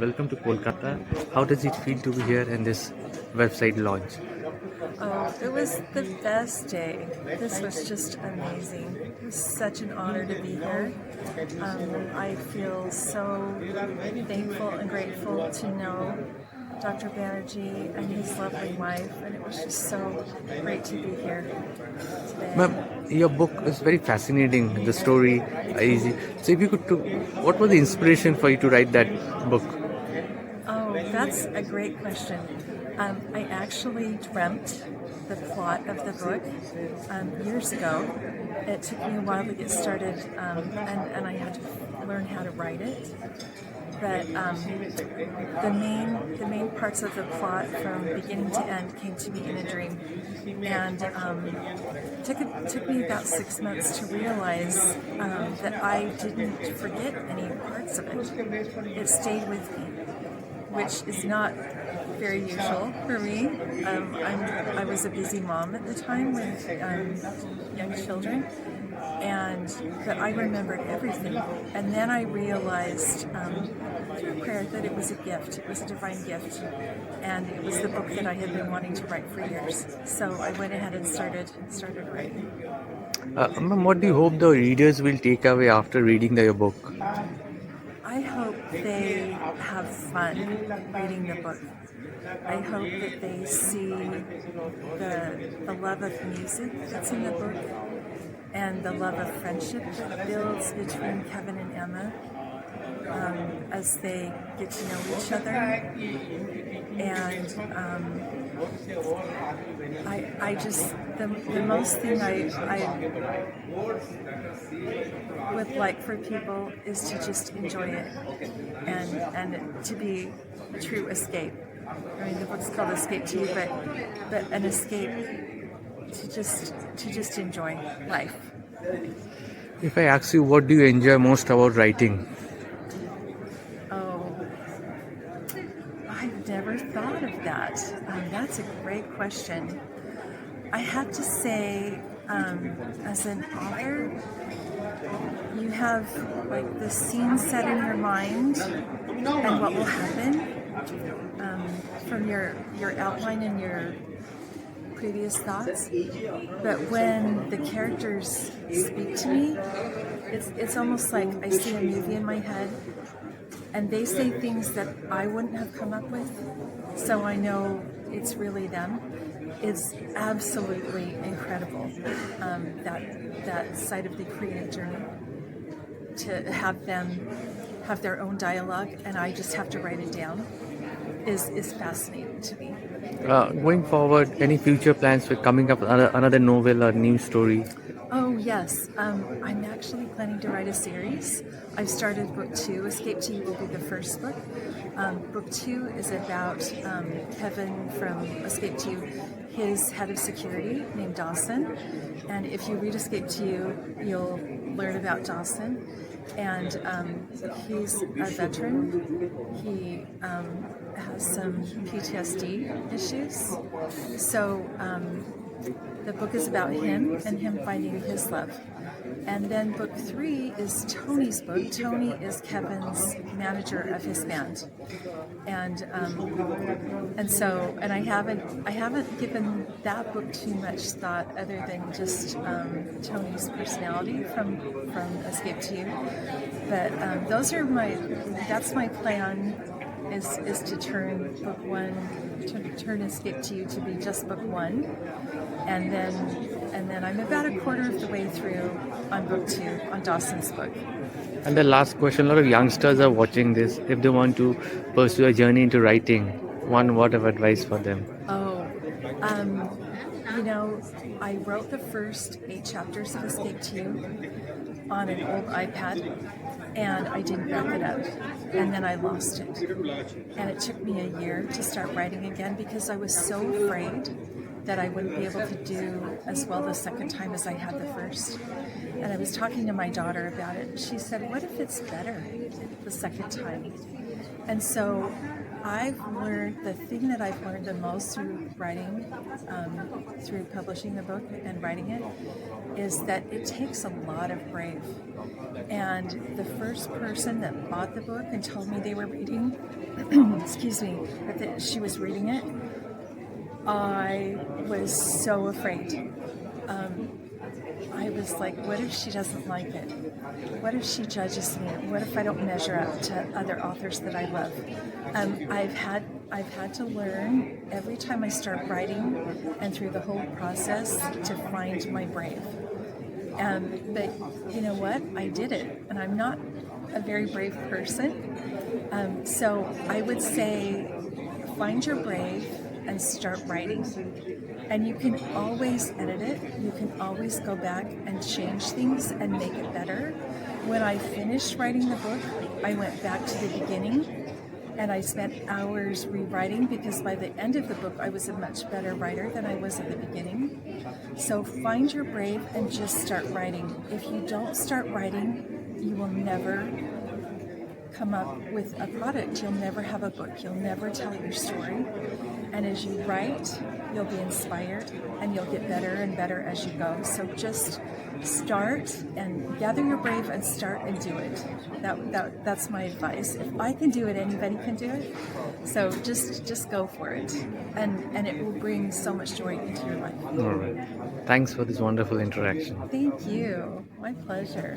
Welcome to Kolkata. How does it feel to be here in this website launch? Oh, it was the best day. This was just amazing. It was such an honor to be here. I feel so thankful and grateful to know Dr. Banerjee and his lovely wife, and it was just so great to be here today. Ma'am, your book is very fascinating. The story is so. If you could, what was the inspiration for you to write that book? Oh, that's a great question. I actually dreamt the plot of the book years ago. It took me a while to get started, and I had to learn how to write it. But the main parts of the plot from beginning to end came to me in a dream, and it took me about 6 months to realize that I didn't forget any parts of it. It stayed with me, which is not very usual for me. I was a busy mom at the time with young children, but I remembered everything. And then I realized through prayer that it was a gift. It was a divine gift, and it was the book that I had been wanting to write for years. So I went ahead and started writing. Ma'am, what do you hope the readers will take away after reading your book? I hope they have fun reading the book. I hope that they see the love of music that's in the book and the love of friendship that builds between Kevin and Emma as they get to know each other. And I just, the most thing I would like for people is to just enjoy it and to be a true escape. I mean, the book's called Escape to You, but an escape to just enjoy life. If I ask you, what do you enjoy most about writing? Oh, I've never thought of that. That's a great question. I have to say, as an author, you have like the scene set in your mind and what will happen from your outline and your previous thoughts. But when the characters speak to me, it's almost like I see a movie in my head and they say things that I wouldn't have come up with, so I know it's really them. It's absolutely incredible, that side of the creative journey, to have them have their own dialogue and I just have to write it down is fascinating to me. Going forward, any future plans for coming up with another novel or new story? Oh yes, I'm actually planning to write a series. I've started book 2. Escape to You will be the first book. Book 2 is about Kevin from Escape to You, his head of security named Dawson. And if you read Escape to You, you'll learn about Dawson. And he's a veteran. He has some PTSD issues. So the book is about him and him finding his love. And then book 3 is Tony's book. Tony is Kevin's manager of his band, and I haven't given that book too much thought other than just Tony's personality from Escape to You. But that's my plan. Is to turn book 1, to turn Escape to You to be just book 1, and then I'm about a quarter of the way through on book 2, on Dawson's book. And the last question: a lot of youngsters are watching this. If they want to pursue a journey into writing, one word of advice for them? Oh, I wrote the first 8 chapters of Escape to You on an old iPad, and I didn't wrap it up, and then I lost it. And it took me a year to start writing again because I was so afraid that I wouldn't be able to do as well the second time as I had the first. And I was talking to my daughter about it. She said, "What if it's better the second time?" And so I've learned the thing that I've learned the most through writing, through publishing the book and writing it, is that it takes a lot of brave. And the first person that bought the book and told me they were reading, excuse me, that she was reading it, I was so afraid. I was like, what if she doesn't like it? What if she judges me? What if I don't measure up to other authors that I love? I've had to learn every time I start writing and through the whole process to find my brave. But you know what? I did it, and I'm not a very brave person. So I would say find your brave and start writing. And you can always edit it. You can always go back and change things and make it better. When I finished writing the book, I went back to the beginning and I spent hours rewriting, because by the end of the book, I was a much better writer than I was at the beginning. So find your brave and just start writing. If you don't start writing, you will never come up with a product. You'll never have a book. You'll never tell your story. And as you write, you'll be inspired and you'll get better and better as you go. So just start and gather your brave and start and do it. That's my advice. If I can do it, anybody can do it. So just go for it. And it will bring so much joy into your life. All right. Thanks for this wonderful interaction. Thank you. My pleasure.